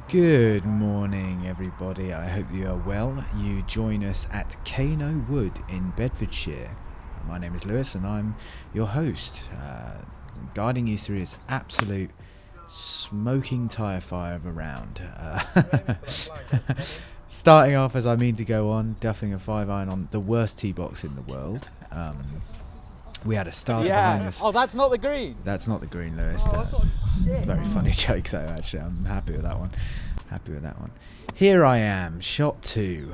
Good morning, everybody. I hope you are well. You join us at Cainhoe Wood in Bedfordshire. My name is Lewis and I'm your host, guiding you through this absolute smoking tyre fire of a round. Starting off as I mean to go on, duffing a 5-iron on the worst tee box in the world. We had a starter behind us. Oh, that's not the green. That's not the green, Lewis. Very funny joke though, actually. I'm happy with that one. Here I am, shot 2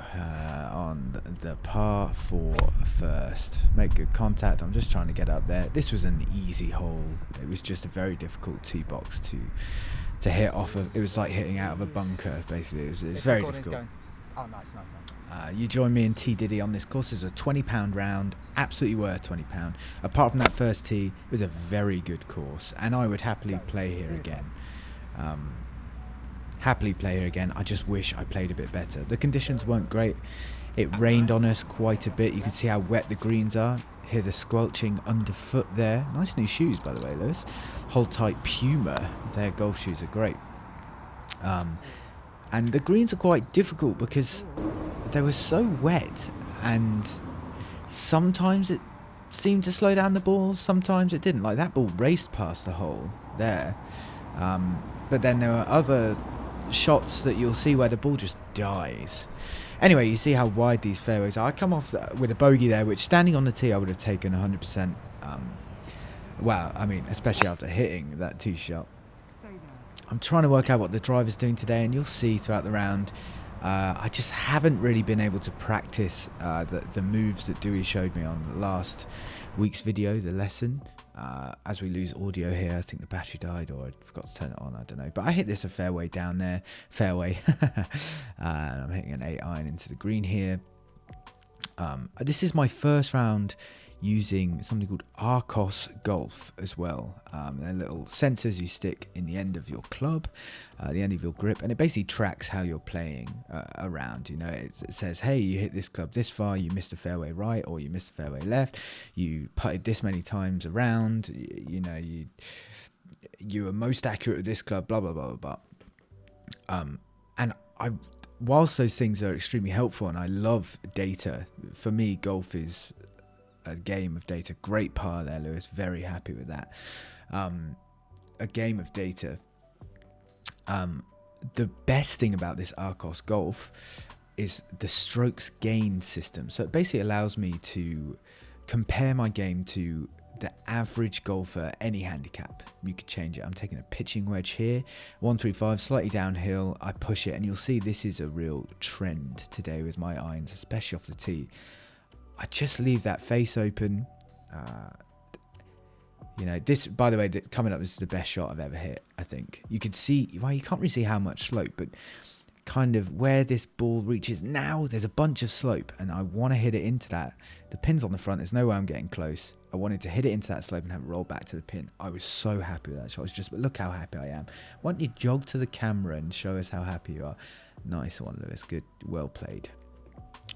on the par 4 first. Make good contact. I'm just trying to get up there. This was an easy hole. It was just a very difficult tee box to hit off of. It was like hitting out of a bunker, basically. It was very difficult. Oh, nice. You join me and T Diddy on this course. It's a £20 round, absolutely worth £20. Apart from that first tee, it was a very good course, and I would happily play here again. I just wish I played a bit better. The conditions weren't great. It rained on us quite a bit. You can see how wet the greens are. Hear the squelching underfoot there. Nice new shoes, by the way, Lewis. Hold tight Puma. Their golf shoes are great. And the greens are quite difficult because they were so wet, and sometimes it seemed to slow down the ball, sometimes it didn't. Like that ball raced past the hole there, but then there were other shots that you'll see where the ball just dies. Anyway, you see how wide these fairways are. I come off with a bogey there, which standing on the tee I would have taken 100%. Well, I mean, especially after hitting that tee shot. I'm trying to work out what the driver's doing today, and you'll see throughout the round. I just haven't really been able to practice the moves that Dewey showed me on the last week's video, the lesson. As we lose audio here, I think the battery died, or I forgot to turn it on, I don't know. But I hit this a fairway down there, and I'm hitting an 8-iron into the green here. This is my first round using something called arccos golf as well. They're little sensors you stick in the end of your club, the end of your grip, and it basically tracks how you're playing around. You know, it says, hey, you hit this club this far, you missed the fairway right, or you missed the fairway left, you putted this many times around, you were most accurate with this club, blah blah blah blah blah. And whilst those things are extremely helpful, and I love data, for me golf is a game of data. Great par there, Lewis. Very happy with that. A game of data. The best thing about this arccos golf is the strokes gain system. So it basically allows me to compare my game to the average golfer, any handicap. You could change it. I'm taking a pitching wedge here, 135, slightly downhill. I push it, and you'll see this is a real trend today with my irons, especially off the tee. I just leave that face open. This, by the way, coming up, this is the best shot I've ever hit, I think. You could see, well, you can't really see how much slope, but kind of where this ball reaches now, there's a bunch of slope, and I want to hit it into that. The pin's on the front. There's no way I'm getting close. I wanted to hit it into that slope and have it roll back to the pin. I was so happy with that shot. But look how happy I am. Why don't you jog to the camera and show us how happy you are? Nice one, Lewis. Good. Well played.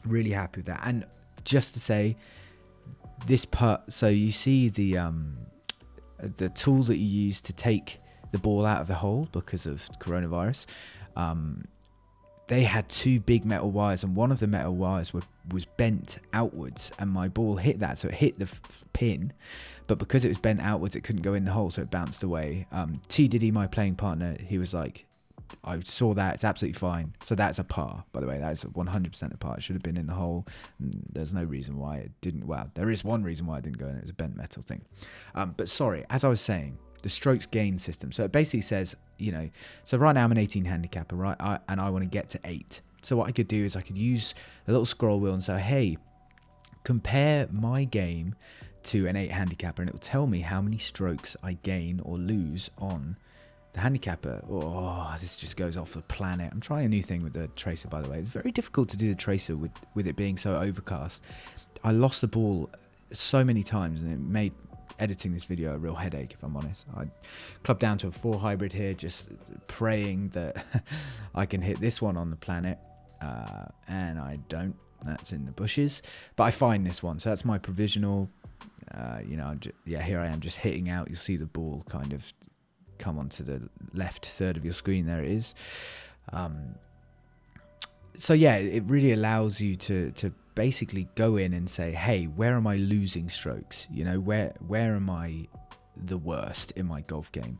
Really happy with that. And just to say, this putt, so you see the tool that you use to take the ball out of the hole because of coronavirus. They had 2 big metal wires, and one of the metal wires was bent outwards, and my ball hit that, so it hit the pin, but because it was bent outwards, it couldn't go in the hole, so it bounced away. T Diddy, my playing partner, he was like, I saw that, it's absolutely fine. So that's a par, by the way. That is 100% a par. It should have been in the hole. There's no reason why it didn't. Well, there is one reason why it didn't go in. It was a bent metal thing. But sorry, as I was saying, the strokes gain system. So it basically says, so right now I'm an 18 handicapper, right? And I want to get to 8. So what I could do is I could use a little scroll wheel and say, hey, compare my game to an 8 handicapper, and it will tell me how many strokes I gain or lose on the handicapper. Oh, this just goes off the planet. I'm trying a new thing with the tracer, by the way. It's very difficult to do the tracer with it being so overcast. I lost the ball so many times, and it made editing this video a real headache, if I'm honest. I clubbed down to a 4 hybrid here, just praying that I can hit this one on the planet, and I don't. That's in the bushes, but I find this one, so that's my provisional. Here I am just hitting out. You'll see the ball kind of come onto the left third of your screen. There it is. So yeah, it really allows you to basically go in and say, hey, where am I losing strokes? You know, where am I the worst in my golf game?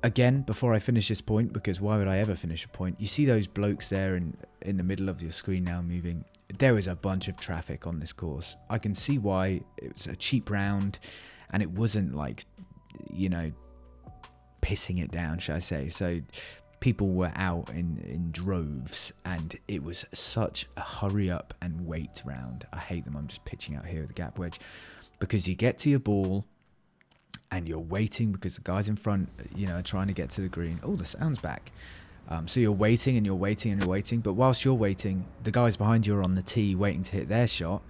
Again, before I finish this point, because why would I ever finish a point? You see those blokes there in the middle of your screen now moving. There was a bunch of traffic on this course. I can see why. It was a cheap round, and it wasn't like, you know, pissing it down, shall I say. So people were out in droves, and it was such a hurry up and wait round. I hate them. I'm just pitching out here with the gap wedge, because you get to your ball and you're waiting because the guys in front, you know, are trying to get to the green. Oh, the sound's back. So you're waiting and you're waiting and you're waiting, but whilst you're waiting, the guys behind you are on the tee waiting to hit their shot.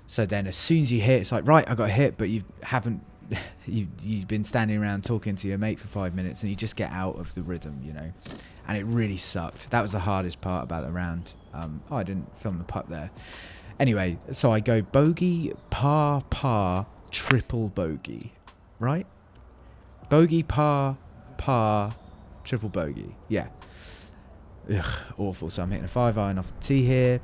So then as soon as you hit, it's like, right, I got a hit, but you haven't you've been standing around talking to your mate for 5 minutes, and you just get out of the rhythm, you know, and it really sucked. That was the hardest part about the round. Oh, I didn't film the putt there. Anyway, so I go bogey, par, par, triple bogey, right? Bogey, par, par, triple bogey. Yeah. Ugh, awful. So I'm hitting a 5-iron off the tee here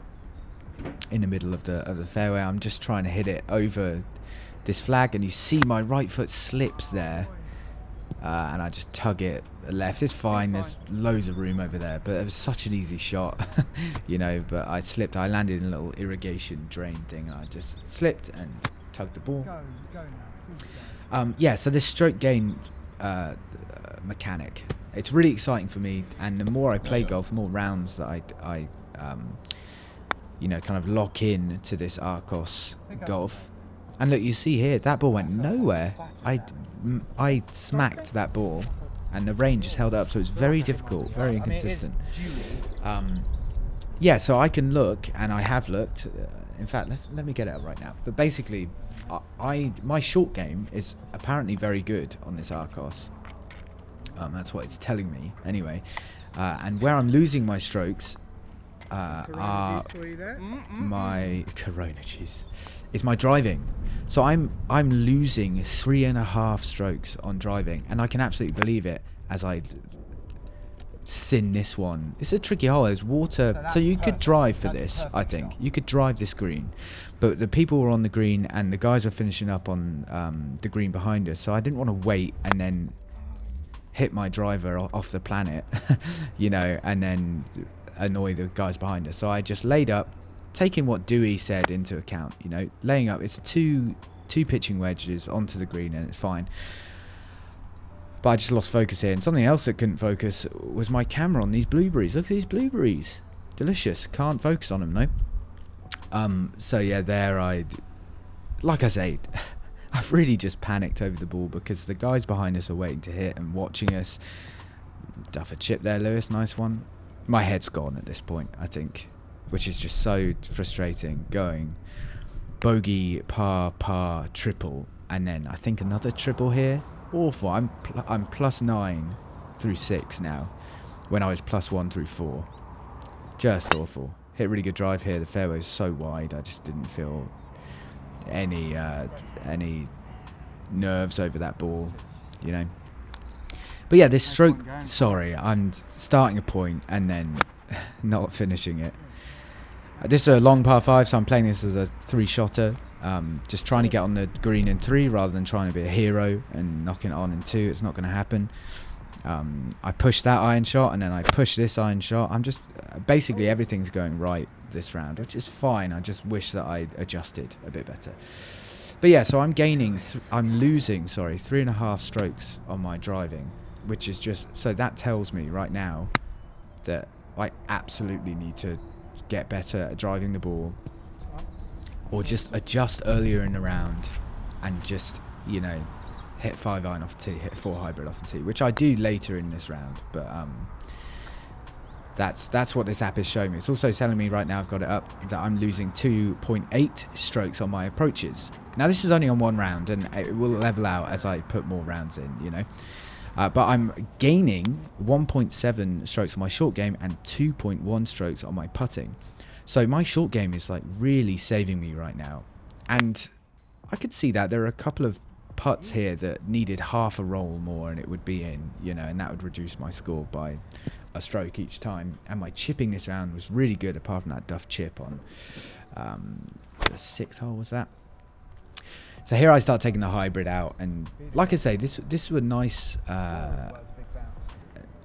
in the middle of the fairway. I'm just trying to hit it over this flag, and you see my right foot slips there, and I just tug it left. It's fine, there's loads of room over there, but it was such an easy shot. You know, but I slipped. I landed in a little irrigation drain thing, and I just slipped and tugged the ball. Yeah, so this stroke gain mechanic, it's really exciting for me, and the more I play golf, the more rounds that I you know, kind of lock in to this arccos golf. And look, you see here, that ball went nowhere. I smacked that ball, and the range just held up, so it's very difficult, very inconsistent. Yeah, so I can look, and I have looked. In fact, let me get it up right now. But basically, my short game is apparently very good on this arccos. That's what it's telling me, anyway. And where I'm losing my strokes are my Corona juice. Is my driving. So I'm losing 3.5 strokes on driving, and I can absolutely believe it as I thin this one. It's a tricky hole. There's water, so you could drive for this. I think you could drive this green, but the people were on the green and the guys were finishing up on the green behind us, so I didn't want to wait and then hit my driver off the planet, you know, and then annoy the guys behind us. So I just laid up, taking what Dewey said into account, you know, laying up. It's two pitching wedges onto the green, and it's fine. But I just lost focus here, and something else that couldn't focus was my camera on these blueberries. Look at these blueberries, delicious. Can't focus on them though. So yeah, there like I say, I've really just panicked over the ball because the guys behind us are waiting to hit and watching us. Duff a chip there, Lewis, nice one. My head's gone at this point, I think, which is just so frustrating. Going bogey, par, par, triple, and then I think another triple here. Awful. I'm +9 through 6 now, when I was +1 through 4. Just awful. Hit a really good drive here. The fairway's so wide, I just didn't feel any nerves over that ball, you know. But yeah, this stroke, sorry, I'm starting a point and then not finishing it. This is a long par 5, so I'm playing this as a 3-shotter. Just trying to get on the green in 3 rather than trying to be a hero and knocking it on in 2. It's not going to happen. I pushed that iron shot, and then I pushed this iron shot. I'm just basically everything's going right this round, which is fine. I just wish that I adjusted a bit better. But yeah, so I'm losing 3.5 strokes on my driving, which is just, so that tells me right now that I absolutely need to get better at driving the ball, or just adjust earlier in the round and just, you know, hit 5-iron off the tee, hit 4 hybrid off the tee, which I do later in this round. But that's what this app is showing me. It's also telling me right now, I've got it up, that I'm losing 2.8 strokes on my approaches. Now this is only on 1 round, and it will level out as I put more rounds in, you know. But I'm gaining 1.7 strokes on my short game and 2.1 strokes on my putting. So my short game is like really saving me right now. And I could see that there are a couple of putts here that needed half a roll more and it would be in, you know, and that would reduce my score by a stroke each time. And my chipping this round was really good, apart from that duff chip on the 6th hole, was that? So here I start taking the hybrid out, and like I say, this was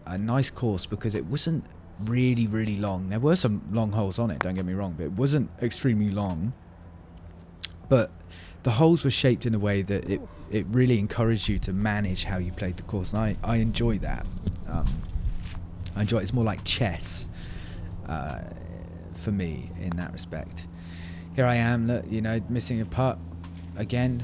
a nice course because it wasn't really long. There were some long holes on it, don't get me wrong, but it wasn't extremely long. But the holes were shaped in a way that it really encouraged you to manage how you played the course, and I enjoy that. I enjoy it. It's more like chess for me in that respect. Here I am, look, you know, missing a putt again.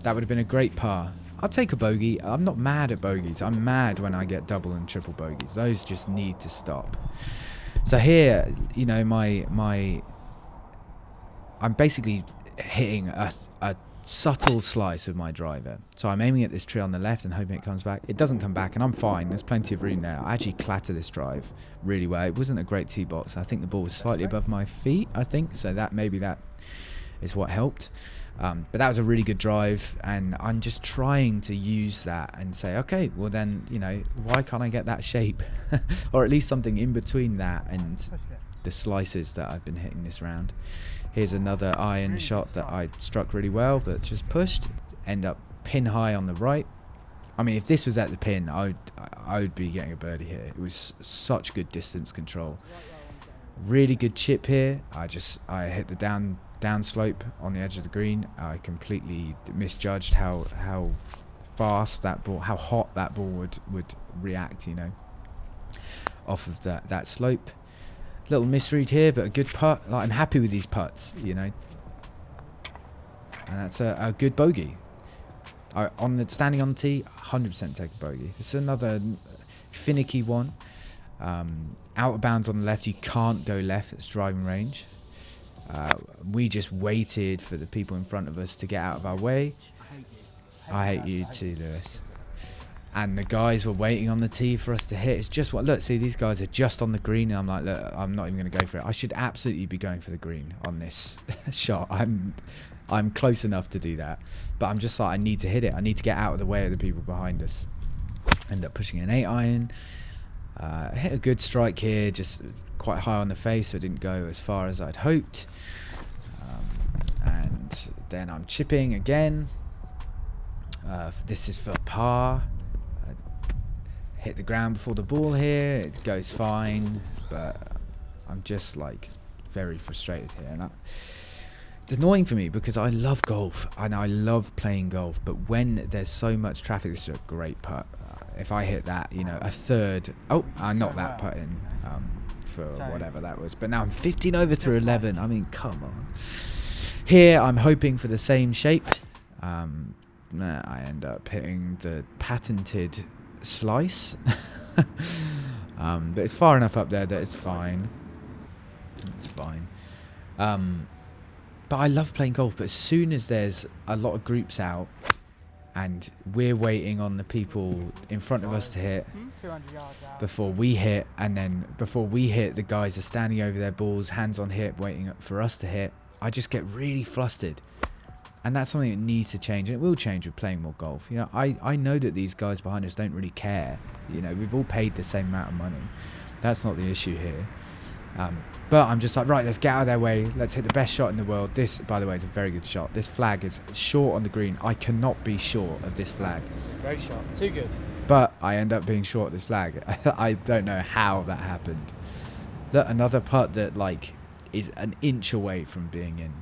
That would have been a great par. I'll take a bogey. I'm not mad at bogeys. I'm mad when I get double and triple bogeys. Those just need to stop. So here, you know, I'm basically hitting a subtle slice with my driver. So I'm aiming at this tree on the left and hoping it comes back. It doesn't come back, and I'm fine. There's plenty of room there. I actually clatter this drive really well. It wasn't a great tee box. I think the ball was slightly above my feet, I think. So that maybe that is what helped. But that was a really good drive, and I'm just trying to use that and say, okay, well then, you know, why can't I get that shape? Or at least something in between that and the slices that I've been hitting this round. Here's another iron shot that I struck really well, but just pushed. End up pin high on the right. I mean, if this was at the pin, I would be getting a birdie here. It was such good distance control. Really good chip here. I hit the down slope on the edge of the green. I completely misjudged how fast that ball, how hot that ball would react, you know, off of that slope. Little misread here, but a good putt. Like, I'm happy with these putts, you know, and that's a good bogey. Standing on the tee, 100% take a bogey. This is another finicky one. Out of bounds on the left. You can't go left. It's driving range. We just waited for the people in front of us to get out of our way. I hate you too, Lewis. And the guys were waiting on the tee for us to hit. It's just what, look, see, these guys are just on the green, and I'm like, look, I'm not even going to go for it. I should absolutely be going for the green on this shot. I'm close enough to do that, but I'm just like, I need to hit it. I need to get out of the way of the people behind us. End up pushing an 8-iron. Hit a good strike here, just quite high on the face, so it didn't go as far as I'd hoped. And then I'm chipping again. This is for par. Hit the ground before the ball here. It goes fine, but I'm just like very frustrated here. And it's annoying for me because I love golf and I love playing golf, but when there's so much traffic, this is a great putt. If I hit that, you know, a third. Oh, I knocked that putt in for whatever that was. But now I'm 15 over through 11. I mean, come on. Here I'm hoping for the same shape. I end up hitting the patented slice. But it's far enough up there that it's fine. It's fine. But I love playing golf, but as soon as there's a lot of groups out and we're waiting on the people in front of us to hit before we hit, and then before we hit, the guys are standing over their balls, hands on hip, waiting for us to hit, I just get really flustered. And that's something that needs to change, and it will change with playing more golf. You know, I know that these guys behind us don't really care. You know, we've all paid the same amount of money. That's not the issue here. But I'm just like, right, let's get out of their way. Let's hit the best shot in the world. This, by the way, is a very good shot. This flag is short on the green. I cannot be short of this flag. Great shot. Too good. But I end up being short of this flag. I don't know how that happened. Look, another putt that, like, is an inch away from being in.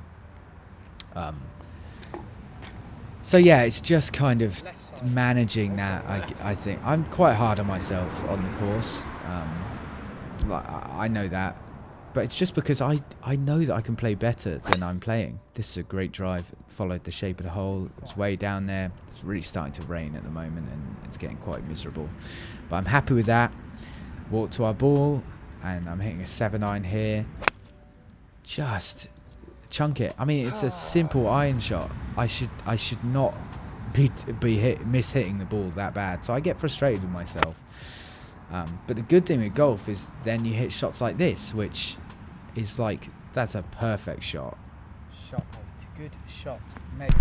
So yeah, it's just kind of managing that. I think I'm quite hard on myself on the course. Like, I know that, but it's just because I know that I can play better than I'm playing. This is a great drive. It followed the shape of the hole. It's way down there. It's really starting to rain at the moment, and it's getting quite miserable. But I'm happy with that. Walk to our ball, and I'm hitting a 7-iron here. Just chunk it. I mean, it's a simple iron shot. I should not be miss-hitting the ball that bad. So I get frustrated with myself. But the good thing with golf is then you hit shots like this, which is like, that's a perfect shot. Shot, mate. Good shot, mate.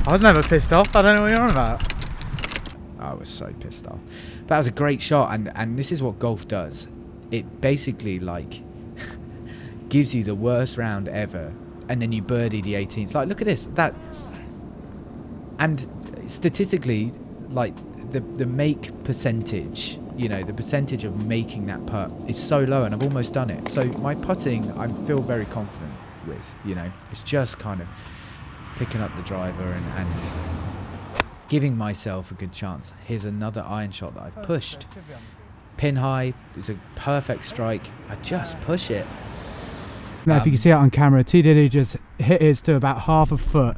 I was never pissed off. I don't know what you're on about. I was so pissed off. But that was a great shot, and this is what golf does. It basically like gives you the worst round ever, and then you birdie the 18th. Like, look at this. That, and statistically, like the make percentage, you know, the percentage of making that putt is so low, and I've almost done it. So my putting, I feel very confident with. You know, it's just kind of picking up the driver and giving myself a good chance. Here's another iron shot that I've pushed. Pin high. It's a perfect strike. I just push it. Now, if you can see it on camera, T Diddy just hit his to about half a foot.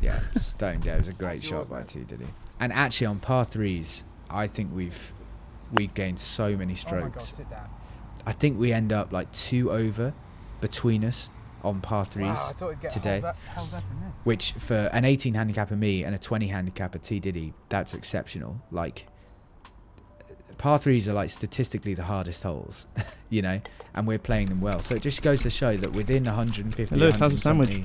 Yeah, stoned. Yeah, it was a great shot by T Diddy. And actually, on par threes, I think we've gained so many strokes. Oh my God, sit down. I think we end up like 2 over between us on par threes today. Held up in there. Which for an 18 handicapper me and a 20 handicapper T Diddy, that's exceptional. Like, par threes are like statistically the hardest holes, you know, and we're playing them well. So it just goes to show that within 150, Lewis has a sandwich.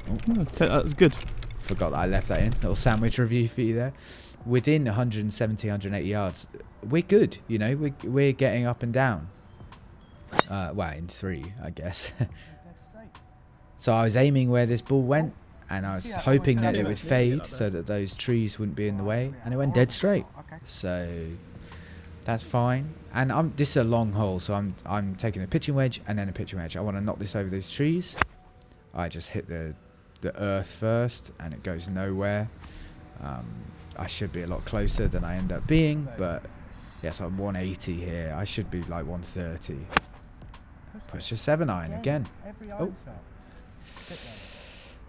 Oh, that's good. Forgot that I left that in. Little sandwich review for you there. Within 170, 180 yards, we're good. You know, we're getting up and down. Well, in 3, I guess. So I was aiming where this ball went, and I was hoping that it would fade so that those trees wouldn't be in the way, and it went dead straight. So that's fine. And this is a long hole, so I'm taking a pitching wedge and then a pitching wedge. I want to knock this over those trees. I just hit the earth first, and it goes nowhere. I should be a lot closer than I end up being, but yes, I'm 180 here. I should be like 130. Push a 7-iron again. Oh.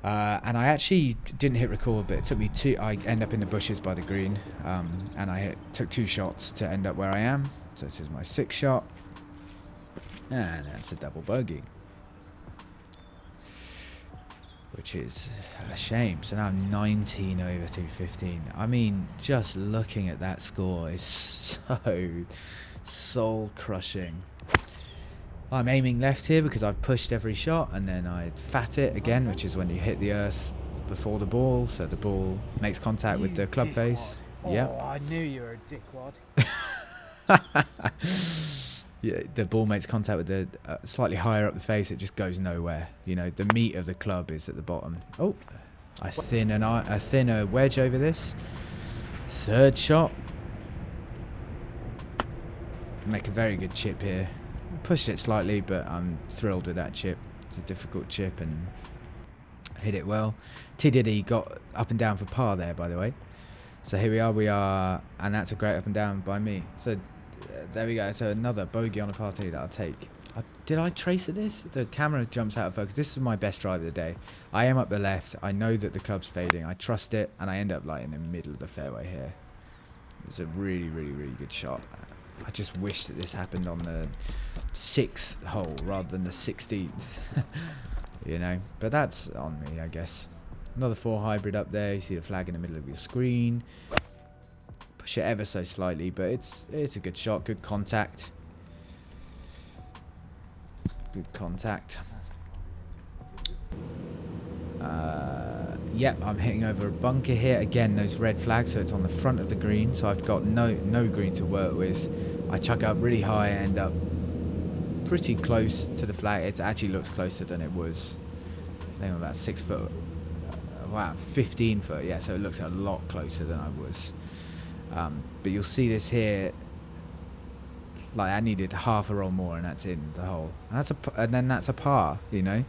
And I actually didn't hit record, but it took me I end up in the bushes by the green, and I took 2 shots to end up where I am. So this is my 6th shot, and that's a double bogey, which is a shame. So now I'm 19 over through 15. I mean, just looking at that score is so soul crushing. I'm aiming left here because I've pushed every shot, and then I fat it again, which is when you hit the earth before the ball, so the ball makes contact with the club face. Yeah. Oh, I knew you were a dickwad. Yeah, the ball makes contact with the slightly higher up the face. It just goes nowhere. You know, the meat of the club is at the bottom. Oh, I thin a wedge over this. 3rd shot. Make a very good chip here. Pushed it slightly, but I'm thrilled with that chip. It's a difficult chip and hit it well. T Diddy got up and down for par there, by the way. So here we are, and that's a great up and down by me. So there we go. So another bogey on a par 3 that I'll take. Did I trace at this? The camera jumps out of focus. This is my best drive of the day. I am up the left. I know that the club's fading. I trust it, and I end up like in the middle of the fairway here. It's a really, really, really good shot. I just wish that this happened on the 6th hole rather than the 16th. You know, but that's on me, I guess. Another 4 hybrid up there. You see the flag in the middle of your screen. Push it ever so slightly, but it's a good shot. Good contact. Good contact. Yep, I'm hitting over a bunker here. Again, those red flags, so it's on the front of the green. So I've got no green to work with. I chuck up really high, end up pretty close to the flag. It actually looks closer than it was. I think I'm about 6 foot. Wow, 15 foot. Yeah, so it looks a lot closer than I was. But you'll see this here. Like, I needed half a roll more, and that's in the hole. And then that's a par, you know.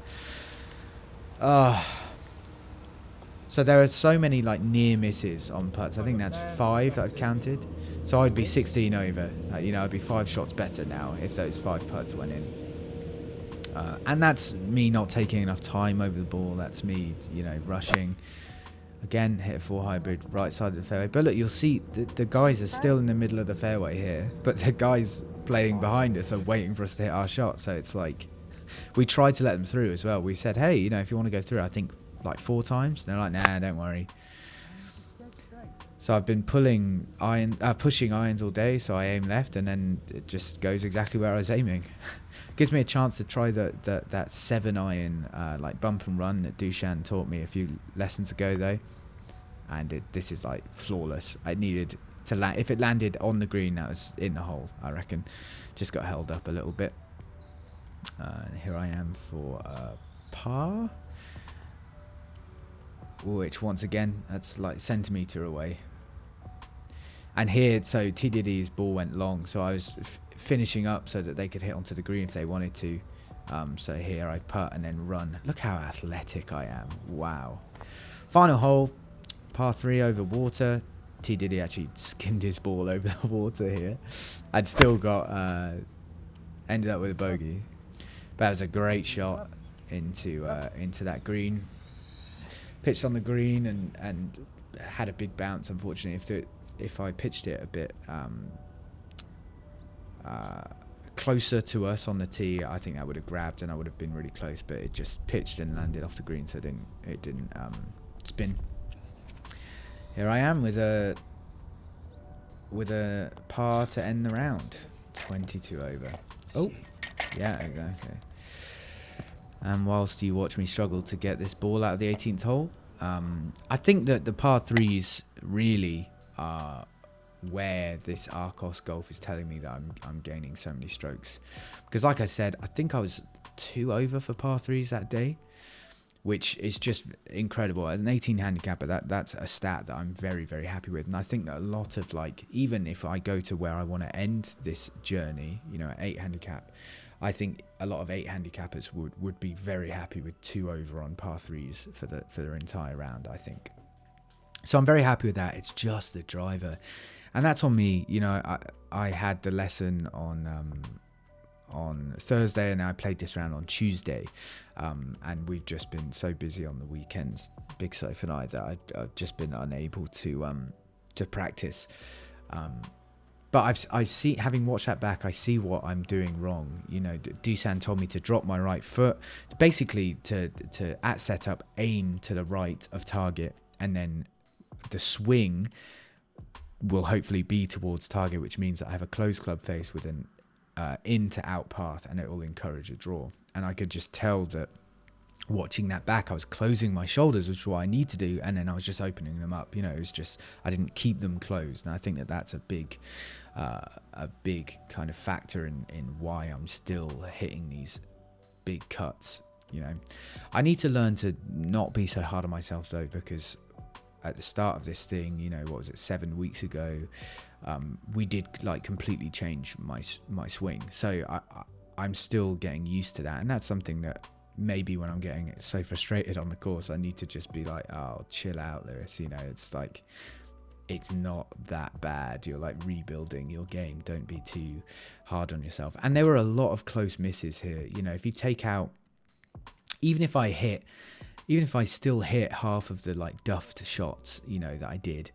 So there are so many like near misses on putts. I think that's 5 that I've counted. So I'd be 16 over. You know, I'd be 5 shots better now if those 5 putts went in. And that's me not taking enough time over the ball. That's me, you know, rushing. Again, hit a 4 hybrid right side of the fairway. But look, you'll see the guys are still in the middle of the fairway here. But the guys playing behind us are waiting for us to hit our shot. So it's like, we tried to let them through as well. We said, hey, you know, if you want to go through, I think like 4 times. And they're like, nah, don't worry. So I've been pushing irons all day, so I aim left, and then it just goes exactly where I was aiming. Gives me a chance to try that 7-iron like bump and run that Dushan taught me a few lessons ago though, and this is like flawless. I needed to land. If it landed on the green, that was in the hole, I reckon. Just got held up a little bit. And here I am for par, which once again, that's like centimetre away. And here, so T Diddy's ball went long, so I was finishing up so that they could hit onto the green if they wanted to. So here I putt and then run. Look how athletic I am. Wow. Final hole, par 3 over water. T Diddy actually skimmed his ball over the water here. I'd still got, ended up with a bogey. But that was a great shot into that green. Pitched on the green and had a big bounce, unfortunately. If I pitched it a bit closer to us on the tee, I think I would have grabbed and I would have been really close, but it just pitched and landed off the green, so it didn't spin. Here I am with a par to end the round. 22 over. Oh, yeah, okay. And whilst you watch me struggle to get this ball out of the 18th hole, I think that the par 3s really are where this Arccos golf is telling me that I'm gaining so many strokes. Because like I said, I think I was 2 over for par 3s that day, which is just incredible. As an 18 handicapper, that's a stat that I'm very, very happy with. And I think that a lot of, like, even if I go to where I want to end this journey, you know, at 8 handicap, I think a lot of 8 handicappers would be very happy with 2 over on par 3s for their entire round, I think. So I'm very happy with that. It's just the driver. And that's on me. You know, I had the lesson on Thursday, and I played this round on Tuesday. And we've just been so busy on the weekends, Big Soph and I, that I've just been unable to practice. But I see, having watched that back, I see what I'm doing wrong. You know, Dusan told me to drop my right foot, basically to at setup aim to the right of target, and then the swing will hopefully be towards target, which means that I have a closed club face with an in to out path, and it will encourage a draw. And I could just tell that watching that back, I was closing my shoulders, which is what I need to do, and then I was just opening them up. You know, it was just, I didn't keep them closed. And I think that that's a big kind of factor in why I'm still hitting these big cuts. You know, I need to learn to not be so hard on myself though, because at the start of this thing, you know, what was it, 7 weeks ago, we did like completely change my swing. So I'm still getting used to that, and that's something that maybe when I'm getting so frustrated on the course, I need to just be like, oh, chill out, Lewis. You know, it's like, it's not that bad. You're like rebuilding your game. Don't be too hard on yourself. And there were a lot of close misses here. You know, if you take out, even if I still hit half of the like duffed shots, you know, that I did,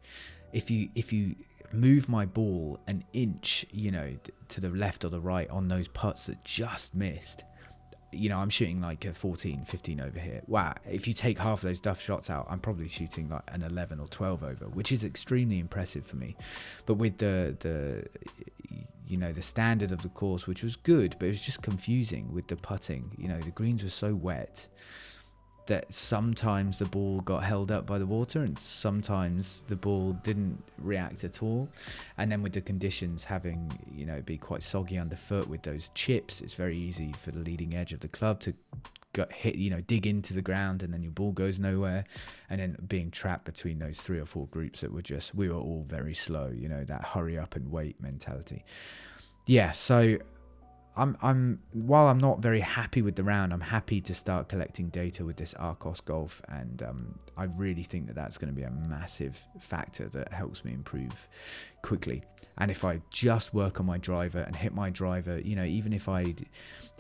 if you move my ball an inch, you know, to the left or the right on those putts that just missed, you know, I'm shooting like a 14, 15 over here. Wow. If you take half of those duff shots out, I'm probably shooting like an 11 or 12 over, which is extremely impressive for me. But with the you know, the standard of the course, which was good, but it was just confusing with the putting. You know, the greens were so wet that sometimes the ball got held up by the water and sometimes the ball didn't react at all. And then with the conditions having, you know, be quite soggy underfoot with those chips, it's very easy for the leading edge of the club to hit, you know, dig into the ground, and then your ball goes nowhere. And then being trapped between those 3 or 4 groups that were just, we were all very slow, you know, that hurry up and wait mentality. Yeah, so while I'm not very happy with the round, I'm happy to start collecting data with this Arccos golf, and I really think that that's going to be a massive factor that helps me improve quickly. And if I just work on my driver and hit my driver, you know, even if I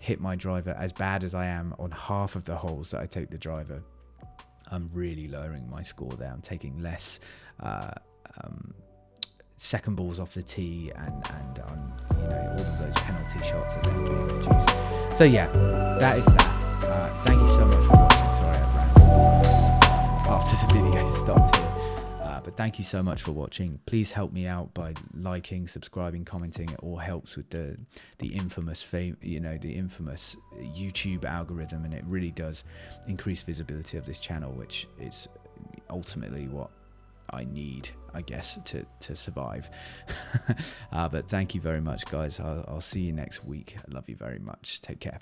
hit my driver as bad as I am on half of the holes that I take the driver, I'm really lowering my score there. I'm taking less second balls off the tee, and you know, all of those penalty shots are then being reduced. So yeah, that is that. Thank you so much for watching. Sorry I ran after the video stopped here, but But thank you so much for watching. Please help me out by liking, subscribing, commenting. It all helps with the infamous fame, the infamous YouTube algorithm, and it really does increase visibility of this channel, which is ultimately what I need, I guess, to survive. But thank you very much, guys. I'll see you next week. I love you very much. Take care.